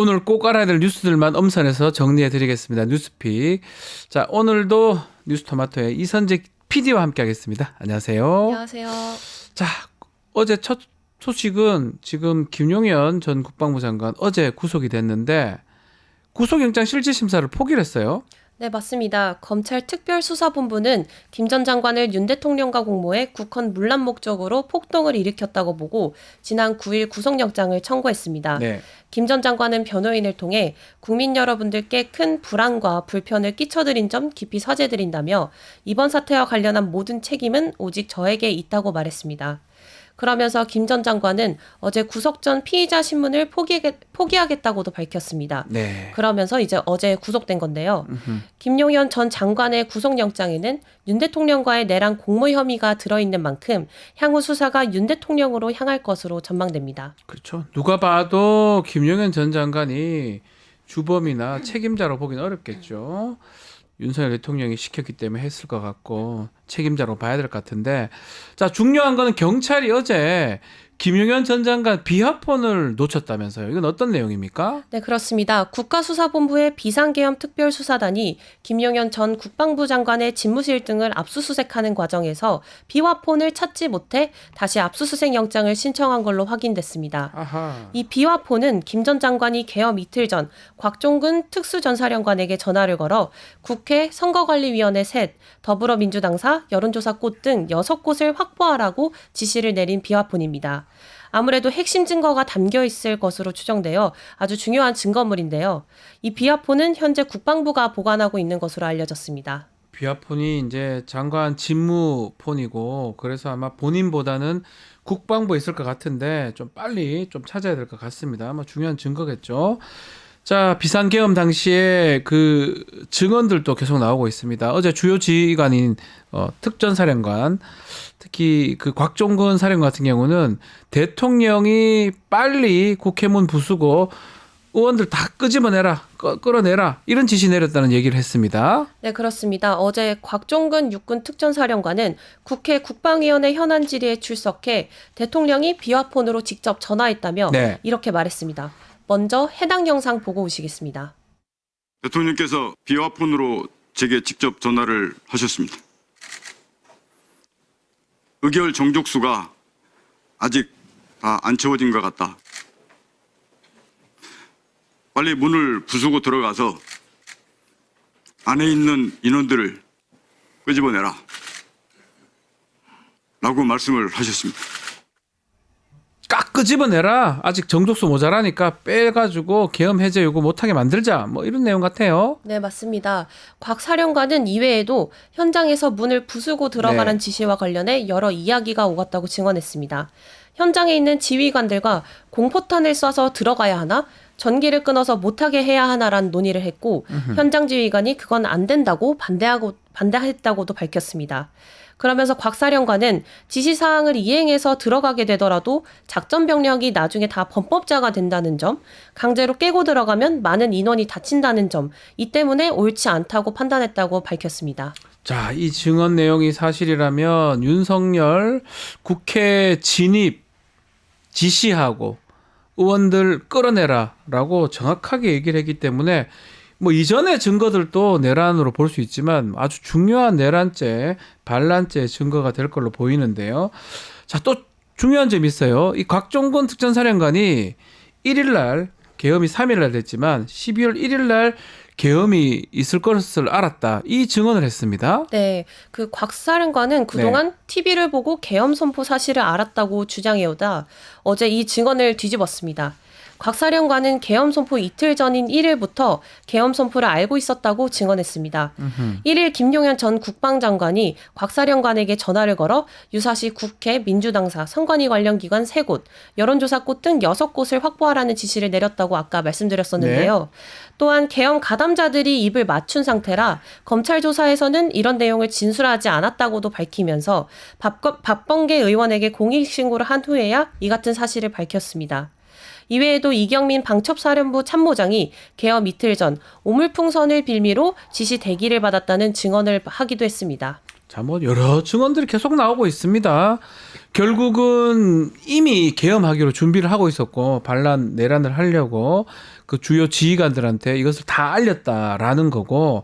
오늘 꼭 알아야 될 뉴스들만 엄선해서 정리해드리겠습니다. 뉴스픽. 자, 오늘도 뉴스토마토의 이선재 PD와 함께하겠습니다. 안녕하세요. 안녕하세요. 자, 어제 첫 소식은 지금 김용현 전 국방부 장관 어제 구속이 됐는데 구속영장 실질심사를 포기를 했어요. 네, 맞습니다. 검찰 특별수사본부는 김 전 장관을 윤 대통령과 공모해 국헌 문란 목적으로 폭동을 일으켰다고 보고 지난 9일 구속영장을 청구했습니다. 네. 김 전 장관은 변호인을 통해 국민 여러분들께 큰 불안과 불편을 끼쳐드린 점 깊이 사죄드린다며 이번 사태와 관련한 모든 책임은 오직 저에게 있다고 말했습니다. 그러면서 김 전 장관은 어제 구속 전 피의자 신문을 포기하겠다고도 밝혔습니다. 네. 그러면서 이제 어제 구속된 건데요. 김용현 전 장관의 구속영장에는 윤 대통령과의 내란 공모 혐의가 들어있는 만큼 향후 수사가 윤 대통령으로 향할 것으로 전망됩니다. 그렇죠. 누가 봐도 김용현 전 장관이 주범이나 책임자로 보기는 어렵겠죠. 윤석열 대통령이 시켰기 때문에 했을 것 같고 책임자로 봐야 될 것 같은데, 자, 중요한 거는 경찰이 어제 김용현 전 장관 비하폰을 놓쳤다면서요. 이건 어떤 내용입니까? 네, 그렇습니다. 국가수사본부의 비상계엄특별수사단이 김용현 전 국방부 장관의 집무실 등을 압수수색하는 과정에서 비화폰을 찾지 못해 다시 압수수색 영장을 신청한 걸로 확인됐습니다. 아하. 이 비화폰은 김 전 장관이 계엄 이틀 전 곽종근 특수전사령관에게 전화를 걸어 국회 선거관리위원회 셋, 더불어민주당사, 여론조사꽃 등 6곳을 확보하라고 지시를 내린 비화폰입니다. 아무래도 핵심 증거가 담겨 있을 것으로 추정되어 아주 중요한 증거물인데요. 이 비화폰은 현재 국방부가 보관하고 있는 것으로 알려졌습니다. 비하폰이 이제 장관 직무폰이고 그래서 아마 본인보다는 국방부에 있을 것 같은데 좀 빨리 좀 찾아야 될 것 같습니다. 아마 중요한 증거겠죠. 자, 비상계엄 당시에 그 증언들도 계속 나오고 있습니다. 어제 주요 지휘관인 특전사령관, 특히 그 곽종근 사령관 같은 경우는 대통령이 빨리 국회문 부수고 의원들 다 끄집어내라, 끌어내라 이런 지시 내렸다는 얘기를 했습니다. 네, 그렇습니다. 어제 곽종근 육군 특전사령관은 국회 국방위원회 현안 질의에 출석해 대통령이 비화폰으로 직접 전화했다며 네. 이렇게 말했습니다. 먼저 해당 영상 보고 오시겠습니다. 대통령께서 비화폰으로 제게 직접 전화를 하셨습니다. 의결 정족수가 아직 다 안 채워진 것 같다. 빨리 문을 부수고 들어가서 안에 있는 인원들을 끄집어내라 라고 말씀을 하셨습니다. 깍 끄집어내라. 아직 정족수 모자라니까 빼가지고 계엄 해제 요구 못하게 만들자. 뭐 이런 내용 같아요. 네, 맞습니다. 곽 사령관은 이외에도 현장에서 문을 부수고 들어가는 네. 지시와 관련해 여러 이야기가 오갔다고 증언했습니다. 현장에 있는 지휘관들과 공포탄을 쏴서 들어가야 하나? 전기를 끊어서 못하게 해야 하나라는 논의를 했고 현장 지휘관이 그건 안 된다고 반대했다고도 밝혔습니다. 그러면서 곽 사령관은 지시사항을 이행해서 들어가게 되더라도 작전 병력이 나중에 다 범법자가 된다는 점, 강제로 깨고 들어가면 많은 인원이 다친다는 점, 이 때문에 옳지 않다고 판단했다고 밝혔습니다. 자, 이 증언 내용이 사실이라면 윤석열 국회 진입 지시하고 의원들 끌어내라라고 정확하게 얘기를 했기 때문에 뭐 이전의 증거들도 내란으로 볼 수 있지만 아주 중요한 내란죄, 반란죄 증거가 될 걸로 보이는데요. 자, 또 중요한 점이 있어요. 이 곽종근 특전사령관이 1일 날 계엄이 3일 날 됐지만 12월 1일 날 계엄이 있을 것을 알았다. 이 증언을 했습니다. 네, 그 곽 사령관은 그동안 TV를 보고 계엄 선포 사실을 알았다고 주장해오다 어제 이 증언을 뒤집었습니다. 곽 사령관은 계엄 선포 이틀 전인 1일부터 계엄 선포를 알고 있었다고 증언했습니다. 1일 김용현 전 국방장관이 곽 사령관에게 전화를 걸어 유사시 국회, 민주당사, 선관위 관련 기관 3곳, 여론조사꽃 등 6곳을 확보하라는 지시를 내렸다고 아까 말씀드렸었는데요. 또한 계엄 가담자들이 입을 맞춘 상태라 검찰 조사에서는 이런 내용을 진술하지 않았다고도 밝히면서 박범계 의원에게 공익신고를 한 후에야 이 같은 사실을 밝혔습니다. 이외에도 이경민 방첩사령부 참모장이 계엄 이틀 전 오물풍선을 빌미로 지시 대기를 받았다는 증언을 하기도 했습니다. 자, 뭐 여러 증언들이 계속 나오고 있습니다. 결국은 이미 계엄하기로 준비를 하고 있었고 반란 내란을 하려고 그 주요 지휘관들한테 이것을 다 알렸다라는 거고,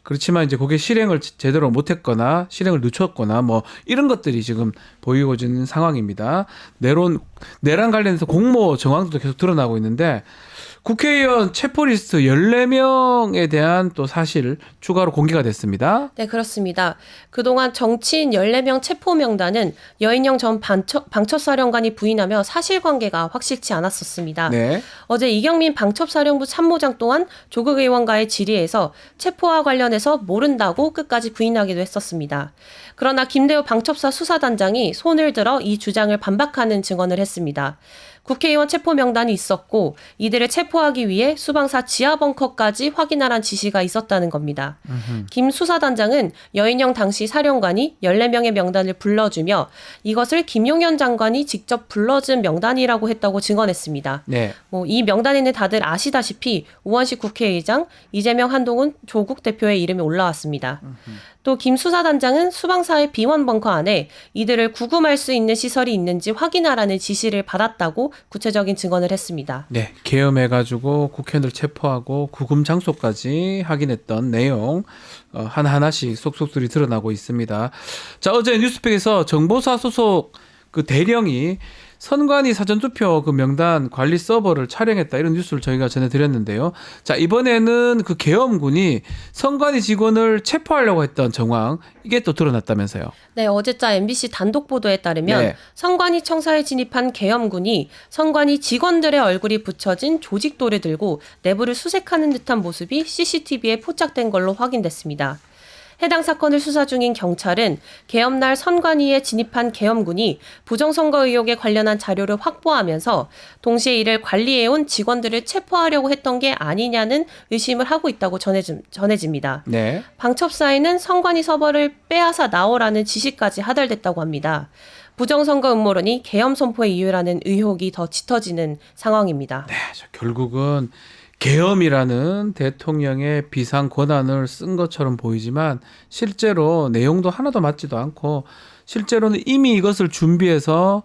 그렇지만 이제 그게 실행을 제대로 못했거나 실행을 늦췄거나 뭐 이런 것들이 지금 보이고 있는 상황입니다. 내란 관련해서 공모 정황도 계속 드러나고 있는데, 국회의원 체포리스트 14명에 대한 또 사실 추가로 공개가 됐습니다. 네, 그렇습니다. 그동안 정치인 14명 체포 명단은 여인영 전 방첩사령관이 부인하며 사실관계가 확실치 않았었습니다. 네. 어제 이경민 방첩사령부 참모장 또한 조국 의원과의 질의에서 체포와 관련해서 모른다고 끝까지 부인하기도 했었습니다. 그러나 김대호 방첩사 수사단장이 손을 들어 이 주장을 반박하는 증언을 했습니다. 국회의원 체포 명단이 있었고 이들을 체포하기 위해 수방사 지하 벙커까지 확인하라는 지시가 있었다는 겁니다. 김 수사단장은 여인영 당시 사령관이 14명의 명단을 불러주며 이것을 김용현 장관이 직접 불러준 명단이라고 했다고 증언했습니다. 네. 이 명단에는 다들 아시다시피 우원식 국회의장, 이재명, 한동훈, 조국 대표의 이름이 올라왔습니다. 또 김 수사단장은 수방사의 비원 벙커 안에 이들을 구금할 수 있는 시설이 있는지 확인하라는 지시를 받았다고 구체적인 증언을 했습니다. 네, 계엄해가지고 국회의원들 체포하고 구금 장소까지 확인했던 내용 하나하나씩 속속들이 드러나고 있습니다. 자, 어제 뉴스팩에서 정보사 소속 그 대령이 선관위 사전투표 그 명단 관리 서버를 촬영했다 이런 뉴스를 저희가 전해드렸는데요. 자, 이번에는 그 계엄군이 선관위 직원을 체포하려고 했던 정황 이게 또 드러났다면서요. 네, 어제자 MBC 단독 보도에 따르면 네. 선관위 청사에 진입한 계엄군이 선관위 직원들의 얼굴이 붙여진 조직도를 들고 내부를 수색하는 듯한 모습이 CCTV에 포착된 걸로 확인됐습니다. 해당 사건을 수사 중인 경찰은 계엄날 선관위에 진입한 계엄군이 부정선거 의혹에 관련한 자료를 확보하면서 동시에 이를 관리해온 직원들을 체포하려고 했던 게 아니냐는 의심을 하고 있다고 전해집니다. 네. 방첩사에는 선관위 서버를 빼앗아 나오라는 지시까지 하달됐다고 합니다. 부정선거 음모론이 계엄 선포의 이유라는 의혹이 더 짙어지는 상황입니다. 네, 결국은 계엄이라는 대통령의 비상 권한을 쓴 것처럼 보이지만 실제로 내용도 하나도 맞지도 않고 실제로는 이미 이것을 준비해서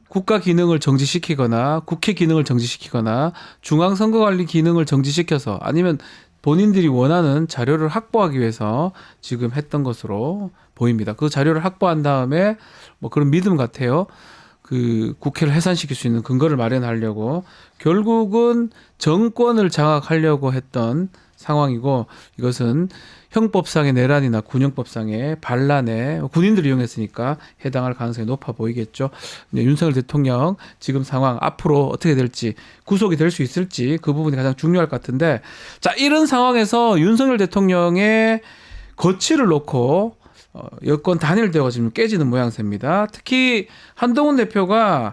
국가 기능을 정지시키거나 국회 기능을 정지시키거나 중앙선거관리 기능을 정지시켜서 아니면 본인들이 원하는 자료를 확보하기 위해서 지금 했던 것으로 보입니다. 그 자료를 확보한 다음에 뭐 그런 믿음 같아요. 그 국회를 해산시킬 수 있는 근거를 마련하려고 결국은 정권을 장악하려고 했던 상황이고 이것은 형법상의 내란이나 군형법상의 반란에 군인들을 이용했으니까 해당할 가능성이 높아 보이겠죠. 윤석열 대통령 지금 상황 앞으로 어떻게 될지 구속이 될 수 있을지 그 부분이 가장 중요할 것 같은데 자 이런 상황에서 윤석열 대통령의 거취를 놓고 여권 단일대화가 지금 깨지는 모양새입니다. 특히 한동훈 대표가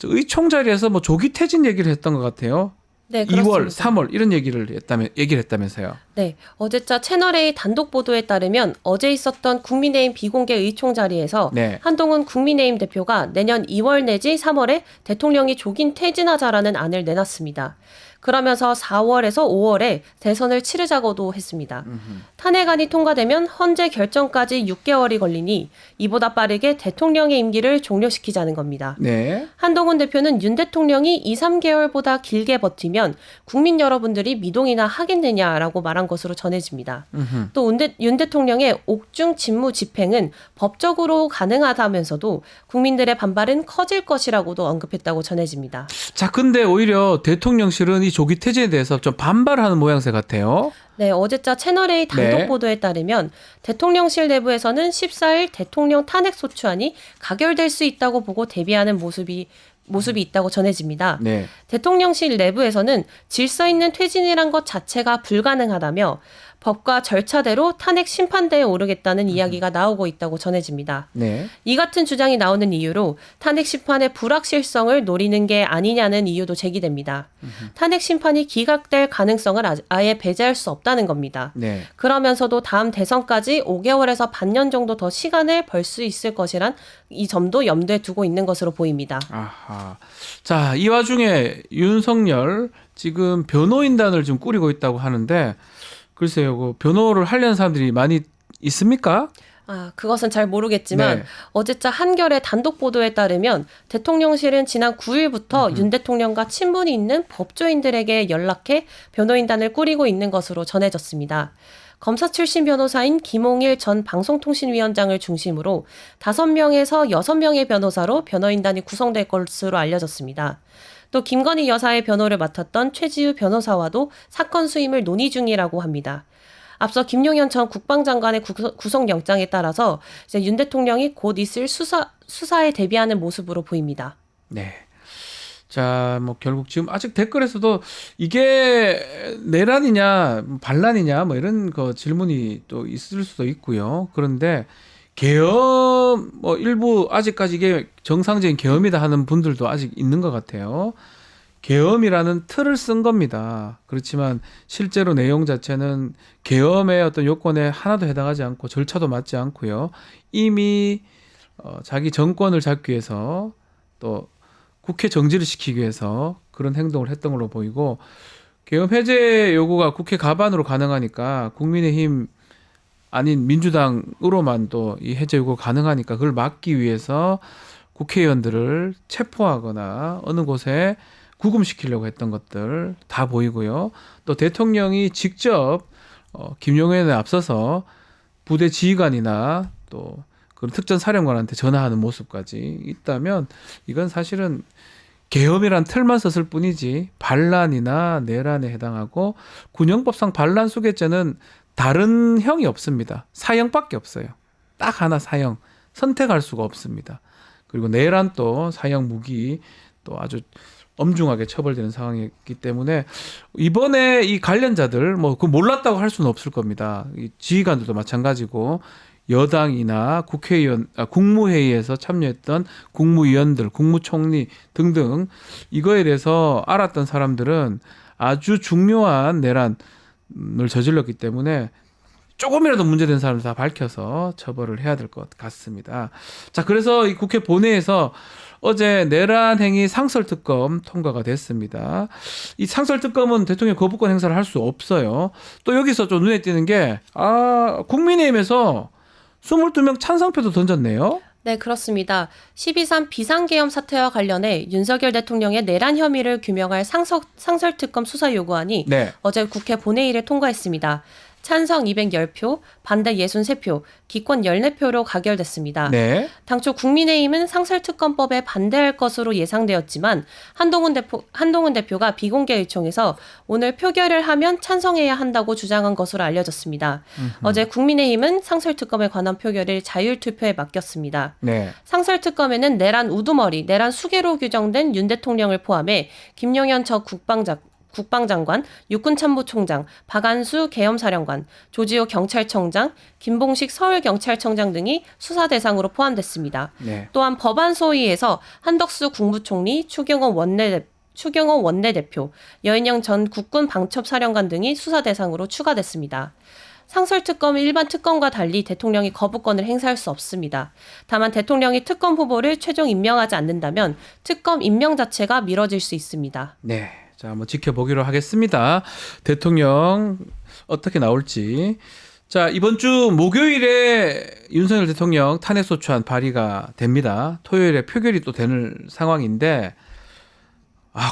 의총 자리에서 뭐 조기 퇴진 얘기를 했던 것 같아요. 네, 2월, 그렇습니다. 3월 이런 얘기를 했다면서요. 네, 어제자 채널A 단독 보도에 따르면 어제 있었던 국민의힘 비공개 의총 자리에서 네. 한동훈 국민의힘 대표가 내년 2월 내지 3월에 대통령이 조기 퇴진하자라는 안을 내놨습니다. 그러면서 4월에서 5월에 대선을 치르자고도 했습니다. 탄핵안이 통과되면 헌재 결정까지 6개월이 걸리니 이보다 빠르게 대통령의 임기를 종료시키자는 겁니다. 네. 한동훈 대표는 윤 대통령이 2, 3개월보다 길게 버티면 국민 여러분들이 미동이나 하겠느냐라고 말한 것으로 전해집니다. 또 윤 대통령의 옥중 직무 집행은 법적으로 가능하다면서도 국민들의 반발은 커질 것이라고도 언급했다고 전해집니다. 자, 근데 오히려 대통령실은 이 조기 퇴진에 대해서 좀 반발하는 모양새 같아요. 네, 어제자 채널A 단독 네. 보도에 따르면 대통령실 내부에서는 14일 대통령 탄핵 소추안이 가결될 수 있다고 보고 대비하는 모습이 있다고 전해집니다. 네. 대통령실 내부에서는 질서 있는 퇴진이란 것 자체가 불가능하다며 법과 절차대로 탄핵 심판대에 오르겠다는 이야기가 나오고 있다고 전해집니다. 네. 이 같은 주장이 나오는 이유로 탄핵 심판의 불확실성을 노리는 게 아니냐는 이유도 제기됩니다. 탄핵 심판이 기각될 가능성을 아예 배제할 수 없다는 겁니다. 네. 그러면서도 다음 대선까지 5개월에서 반년 정도 더 시간을 벌 수 있을 것이란 이 점도 염두에 두고 있는 것으로 보입니다. 아하. 자, 이 와중에 윤석열 지금 변호인단을 좀 꾸리고 있다고 하는데 글쎄요, 그 변호를 하려는 사람들이 많이 있습니까? 그것은 잘 모르겠지만 네. 어제자 한겨레 단독 보도에 따르면 대통령실은 지난 9일부터 윤 대통령과 친분이 있는 법조인들에게 연락해 변호인단을 꾸리고 있는 것으로 전해졌습니다. 검사 출신 변호사인 김홍일 전 방송통신위원장을 중심으로 5명에서 6명의 변호사로 변호인단이 구성될 것으로 알려졌습니다. 또 김건희 여사의 변호를 맡았던 최지우 변호사와도 사건 수임을 논의 중이라고 합니다. 앞서 김용현 전 국방장관의 구속영장에 따라서 이제 윤 대통령이 곧 있을 수사에 대비하는 모습으로 보입니다. 네. 자, 뭐 결국 지금 아직 댓글에서도 이게 내란이냐 반란이냐 뭐 이런 거 질문이 또 있을 수도 있고요. 그런데 계엄 뭐 일부 아직까지 이게 정상적인 계엄이다 하는 분들도 아직 있는 것 같아요. 계엄이라는 틀을 쓴 겁니다. 그렇지만 실제로 내용 자체는 계엄의 어떤 요건에 하나도 해당하지 않고 절차도 맞지 않고요. 이미 자기 정권을 잡기 위해서 또 국회 정지를 시키기 위해서 그런 행동을 했던 걸로 보이고, 계엄 해제 요구가 국회 가반으로 가능하니까 국민의힘 아닌 민주당으로만 또 이 해제 요구가 가능하니까 그걸 막기 위해서 국회의원들을 체포하거나 어느 곳에 구금시키려고 했던 것들 다 보이고요. 또 대통령이 직접 김용현에 앞서서 부대 지휘관이나 또 그런 특전사령관한테 전화하는 모습까지 있다면 이건 사실은 계엄이란 틀만 썼을 뿐이지 반란이나 내란에 해당하고, 군형법상 반란 수괴죄는 다른 형이 없습니다. 사형밖에 없어요. 딱 하나 사형. 선택할 수가 없습니다. 그리고 내란 또 사형 무기 또 아주 엄중하게 처벌되는 상황이기 때문에 이번에 이 관련자들 뭐 그 몰랐다고 할 수는 없을 겁니다. 이 지휘관들도 마찬가지고 여당이나 국회의원, 국무회의에서 참여했던 국무위원들, 국무총리 등등 이거에 대해서 알았던 사람들은 아주 중요한 내란을 저질렀기 때문에 조금이라도 문제된 사람들 다 밝혀서 처벌을 해야 될 것 같습니다. 자, 그래서 이 국회 본회의에서 어제 내란 행위 상설특검 통과가 됐습니다. 이 상설특검은 대통령 거부권 행사를 할 수 없어요. 또 여기서 좀 눈에 띄는 게 국민의힘에서 22명 찬성표도 던졌네요. 네, 그렇습니다. 12.3 비상계엄 사태와 관련해 윤석열 대통령의 내란 혐의를 규명할 상설특검 수사 요구안이 네. 어제 국회 본회의를 통과했습니다. 찬성 210표, 반대 63표, 기권 14표로 가결됐습니다. 네. 당초 국민의힘은 상설특검법에 반대할 것으로 예상되었지만 한동훈 대표가 비공개 의총에서 오늘 표결을 하면 찬성해야 한다고 주장한 것으로 알려졌습니다. 어제 국민의힘은 상설특검에 관한 표결을 자율투표에 맡겼습니다. 네. 상설특검에는 내란 우두머리, 내란 수괴로 규정된 윤 대통령을 포함해 김용현 전 국방장관, 육군참모총장, 박안수 계엄사령관, 조지호 경찰청장, 김봉식 서울경찰청장 등이 수사 대상으로 포함됐습니다. 네. 또한 법안 소위에서 한덕수 국무총리, 추경호 원내대표, 여인영 전 국군 방첩사령관 등이 수사 대상으로 추가됐습니다. 상설특검은 일반 특검과 달리 대통령이 거부권을 행사할 수 없습니다. 다만 대통령이 특검 후보를 최종 임명하지 않는다면 특검 임명 자체가 미뤄질 수 있습니다. 네. 자, 한번 지켜보기로 하겠습니다. 대통령 어떻게 나올지. 자, 이번 주 목요일에 윤석열 대통령 탄핵소추안 발의가 됩니다. 토요일에 표결이 또 되는 상황인데,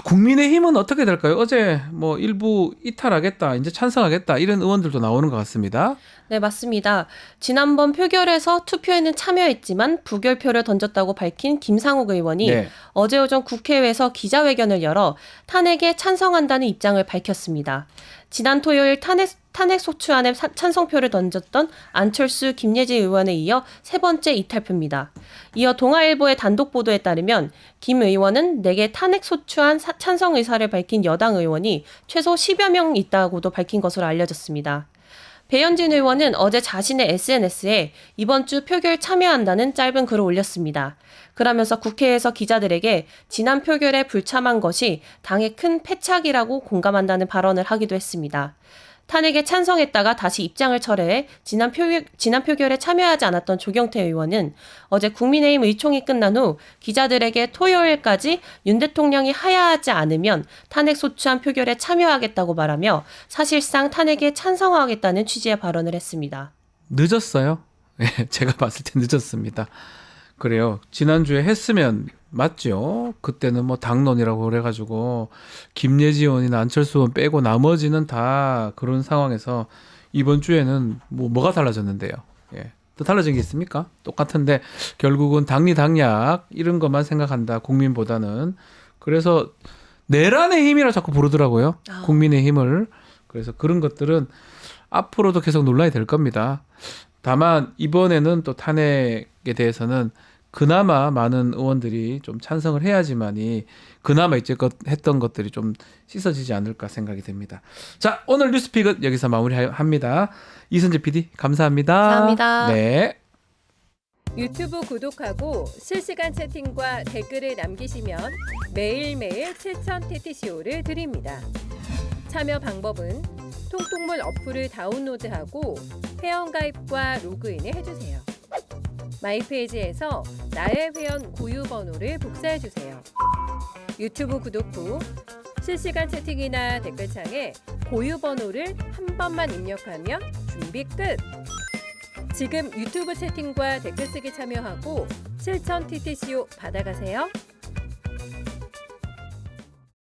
국민의힘은 어떻게 될까요? 어제 뭐 일부 이탈하겠다, 이제 찬성하겠다 이런 의원들도 나오는 것 같습니다. 네, 맞습니다. 지난번 표결에서 투표에는 참여했지만 부결표를 던졌다고 밝힌 김상욱 의원이 네. 어제 오전 국회에서 기자회견을 열어 탄핵에 찬성한다는 입장을 밝혔습니다. 지난 토요일 탄핵소추안에 찬성표를 던졌던 안철수, 김예지 의원에 이어 세 번째 이탈표입니다. 이어 동아일보의 단독 보도에 따르면 김 의원은 내게 탄핵소추안 찬성 의사를 밝힌 여당 의원이 최소 10여 명 있다고도 밝힌 것으로 알려졌습니다. 배현진 의원은 어제 자신의 SNS에 이번 주 표결 참여한다는 짧은 글을 올렸습니다. 그러면서 국회에서 기자들에게 지난 표결에 불참한 것이 당의 큰 패착이라고 공감한다는 발언을 하기도 했습니다. 탄핵에 찬성했다가 다시 입장을 철회해 지난 표결에 참여하지 않았던 조경태 의원은 어제 국민의힘 의총이 끝난 후 기자들에게 토요일까지 윤 대통령이 하야하지 않으면 탄핵소추안 표결에 참여하겠다고 말하며 사실상 탄핵에 찬성하겠다는 취지의 발언을 했습니다. 늦었어요. 제가 봤을 때 늦었습니다. 그래요. 지난주에 했으면 맞죠. 그때는 뭐 당론이라고 그래가지고 김예지 의원이나 안철수 의원 빼고 나머지는 다 그런 상황에서 이번 주에는 뭐가 달라졌는데요. 예. 또 달라진 게 있습니까? 똑같은데 결국은 당리당략 이런 것만 생각한다. 국민보다는. 그래서 내란의 힘이라 자꾸 부르더라고요. 국민의 힘을. 그래서 그런 것들은 앞으로도 계속 논란이 될 겁니다. 다만 이번에는 또 탄핵에 대해서는 그나마 많은 의원들이 좀 찬성을 해야지만이 그나마 이제껏 했던 것들이 좀 씻어지지 않을까 생각이 됩니다. 자, 오늘 뉴스픽은 여기서 마무리합니다. 이순재 PD 감사합니다. 감사합니다. 네. 유튜브 구독하고 실시간 채팅과 댓글을 남기시면 매일매일 7천 TTCO를 드립니다. 참여 방법은 통통물 어플을 다운로드하고 회원가입과 로그인을 해주세요. 마이페이지에서 나의 회원 고유 번호를 복사해주세요. 유튜브 구독 후 실시간 채팅이나 댓글창에 고유 번호를 한 번만 입력하면 준비 끝! 지금 유튜브 채팅과 댓글 쓰기 참여하고 실천 TTCO 받아가세요.